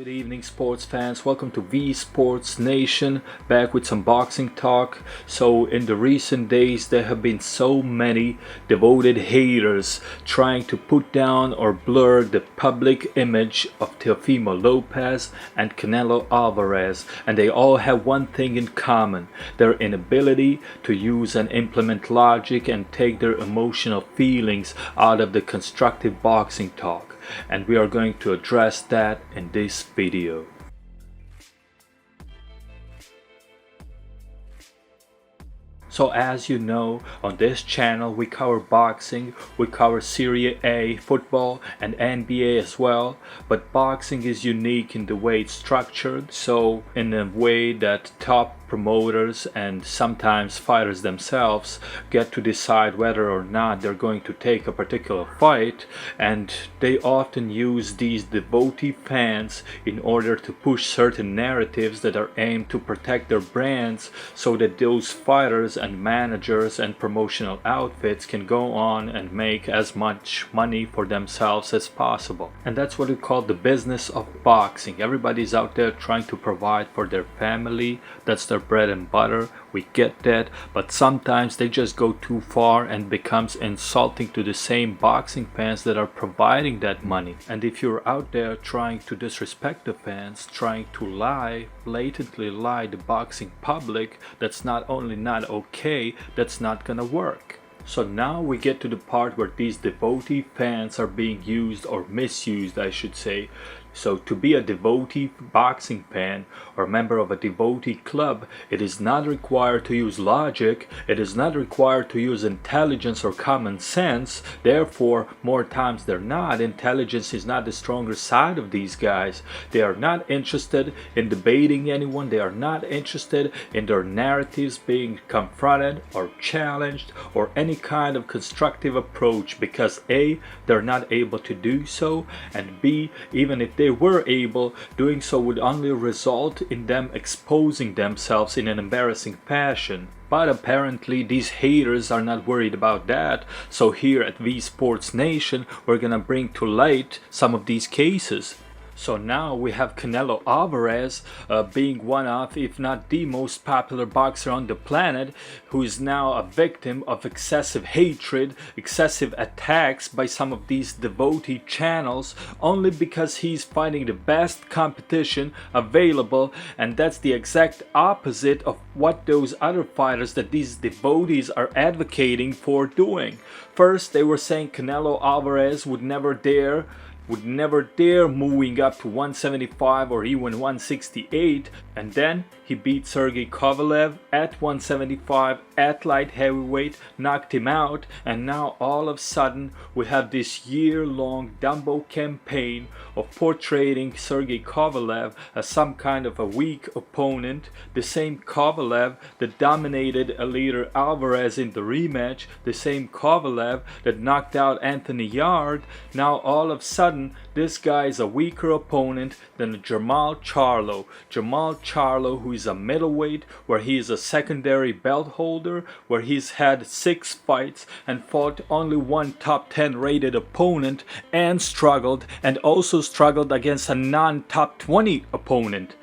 Good evening, sports fans. Welcome to Sports Nation, back with some boxing talk. So in the recent days there have been so many devoted haters trying to put down or blur the public image of Teofimo Lopez and Canelo Alvarez, and they all have one thing in common: their inability to use and implement logic and take their emotional feelings out of the constructive boxing talk. And we are going to address that in this video. So as you know, on this channel we cover boxing, we cover Serie A, football and NBA as well, but boxing is unique in the way it's structured, so in a way that top promoters and sometimes fighters themselves get to decide whether or not they're going to take a particular fight, and they often use these devotee fans in order to push certain narratives that are aimed to protect their brands, so that those fighters and managers and promotional outfits can go on and make as much money for themselves as possible. And that's what we call the business of boxing. Everybody's out there trying to provide for their family. That's their bread and butter. We get that, but sometimes they just go too far and becomes insulting to the same boxing fans that are providing that money. And if you're out there trying to disrespect the fans, trying to lie, blatantly lie the boxing public, that's not only not okay, that's not gonna work. So now we get to the part where these devotee fans are being used, or misused I should say. So to be a devotee boxing fan or member of a devotee club, it is not required to use logic, it is not required to use intelligence or common sense. Therefore, more times than not, intelligence is not the stronger side of these guys. They are not interested in debating anyone, they are not interested in their narratives being confronted or challenged or any kind of constructive approach, because A, they're not able to do so, and B, even if they were able, doing so would only result in them exposing themselves in an embarrassing fashion. But apparently these haters are not worried about that, so here at Sports Nation we're gonna bring to light some of these cases. So now we have Canelo Alvarez being one of, if not the most popular boxer on the planet, who is now a victim of excessive hatred, excessive attacks by some of these devotee channels, only because he's fighting the best competition available, and that's the exact opposite of what those other fighters that these devotees are advocating for doing. First, they were saying Canelo Alvarez would never dare moving up to 175 or even 168, and then he beat Sergey Kovalev at 175 at light heavyweight, knocked him out, and now all of a sudden we have this year-long Dumbo campaign of portraying Sergey Kovalev as some kind of a weak opponent, the same Kovalev that dominated Eleider Alvarez in the rematch, the same Kovalev that knocked out Anthony Yarde. Now all of a sudden this guy is a weaker opponent than Jermall Charlo. Jermall Charlo, who is a middleweight, where he is a secondary belt holder, where he's had 6 fights and fought only one top 10 rated opponent, and also struggled against a non-top 20 opponent.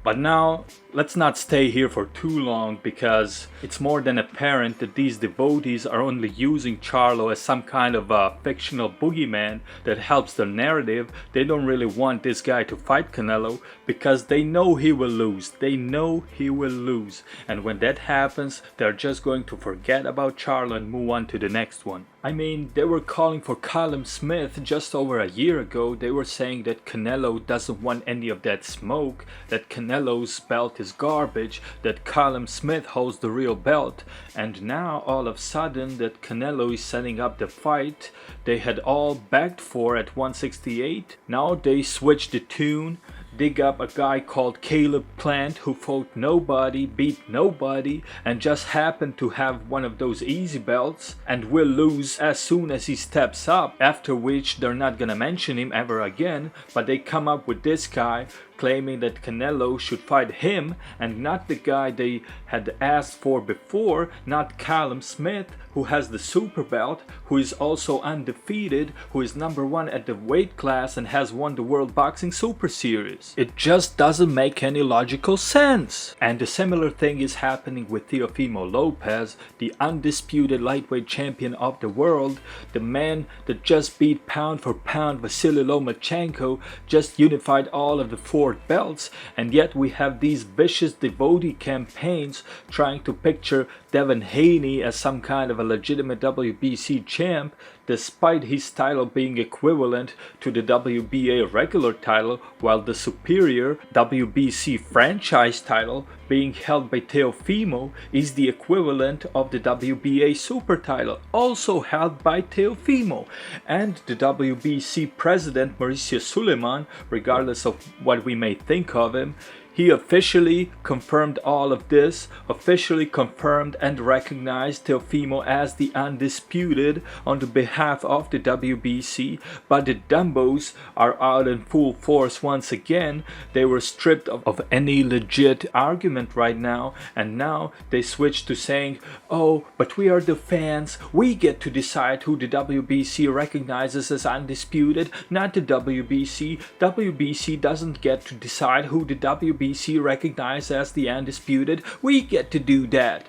But now, let's not stay here for too long, because it's more than apparent that these devotees are only using Charlo as some kind of a fictional boogeyman that helps their narrative. They don't really want this guy to fight Canelo because they know he will lose. They know he will lose. And when that happens, they're just going to forget about Charlo and move on to the next one. I mean, they were calling for Callum Smith just over a year ago. They were saying that Canelo doesn't want any of that smoke, that Canelo's belt is garbage, that Callum Smith holds the real belt. And now all of a sudden that Canelo is setting up the fight they had all begged for at 168, now they switch the tune, dig up a guy called Caleb Plant who fought nobody, beat nobody, and just happened to have one of those easy belts and will lose as soon as he steps up, after which they're not gonna mention him ever again. But they come up with this guy claiming that Canelo should fight him and not the guy they had asked for before, not Callum Smith, who has the super belt, who is also undefeated, who is #1 at the weight class and has won the World Boxing Super Series. It just doesn't make any logical sense. And a similar thing is happening with Teofimo Lopez, the undisputed lightweight champion of the world, the man that just beat pound for pound Vasily Lomachenko, just unified all of the 4 belts, and yet we have these vicious devotee campaigns trying to picture Devin Haney as some kind of a legitimate WBC champ, despite his title being equivalent to the WBA regular title, while the superior WBC franchise title being held by Teofimo is the equivalent of the WBA super title, also held by Teofimo. And the WBC president Mauricio Suleiman, regardless of what we may think of him, he officially confirmed all of this, officially confirmed and recognized Teofimo as the undisputed on the behalf of the WBC, but the Dumbos are out in full force once again. They were stripped of any legit argument right now, and now they switched to saying, oh, but we are the fans, we get to decide who the WBC recognizes as undisputed, not the WBC. WBC doesn't get to decide who the WBC recognized as the undisputed. We get to do that.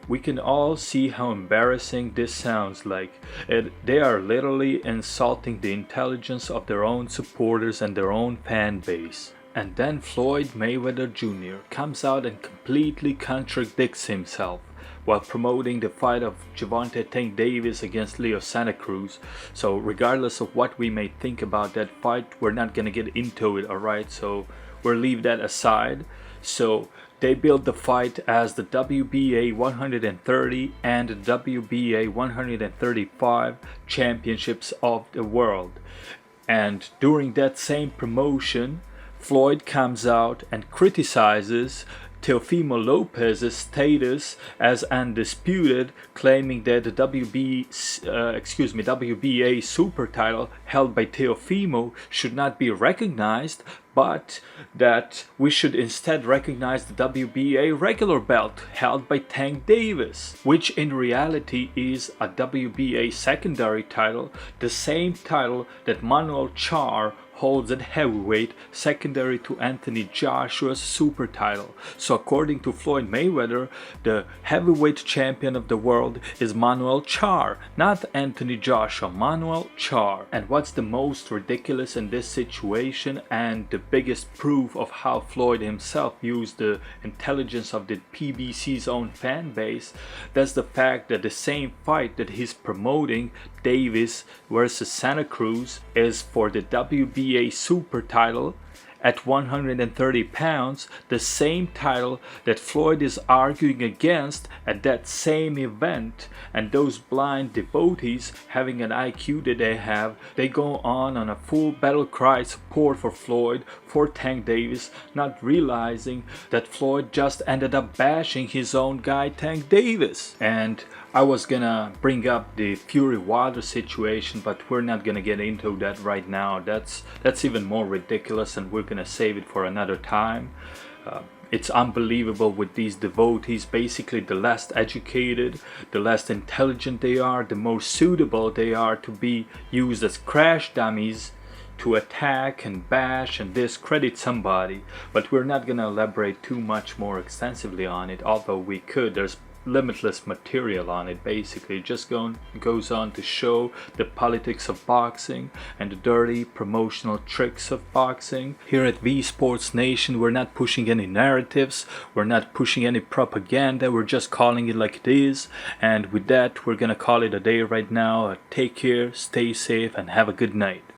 We can all see how embarrassing this sounds like. They are literally insulting the intelligence of their own supporters and their own fan base. And then Floyd Mayweather Jr. comes out and completely contradicts himself while promoting the fight of Gervonta Tank Davis against Leo Santa Cruz. So regardless of what we may think about that fight, we're not gonna get into it, alright? So we'll leave that aside. So they built the fight as the WBA 130 and the WBA 135 championships of the world. And during that same promotion, Floyd comes out and criticizes Teofimo Lopez's status as undisputed, claiming that the WBA super title held by Teofimo should not be recognized, but that we should instead recognize the WBA regular belt held by Tank Davis, which in reality is a WBA secondary title, the same title that Manuel Charr holds at heavyweight, secondary to Anthony Joshua's super title. So according to Floyd Mayweather, the heavyweight champion of the world is Manuel Charr, not Anthony Joshua, Manuel Charr. And what's the most ridiculous in this situation, and the biggest proof of how Floyd himself used the intelligence of the PBC's own fan base, that's the fact that the same fight that he's promoting, Davis versus Santa Cruz, is for the WBA super title at 130 pounds, the same title that Floyd is arguing against at that same event. And those blind devotees, having an IQ that they have, they go on a full battle cry support for Floyd, for Tank Davis, not realizing that Floyd just ended up bashing his own guy Tank Davis. And I was gonna bring up the Fury Wilder situation, but we're not gonna get into that right now. That's even more ridiculous, and we're gonna save it for another time. It's unbelievable with these devotees. Basically, the less educated, the less intelligent they are, the more suitable they are to be used as crash dummies to attack and bash and discredit somebody. But we're not gonna elaborate too much more extensively on it, although we could. There's limitless material on it. Basically it just goes on to show the politics of boxing and the dirty promotional tricks of boxing. Here at V Sports Nation, we're not pushing any narratives, we're not pushing any propaganda, we're just calling it like it is. And with that, we're gonna call it a day right now. Take care, stay safe, and have a good night.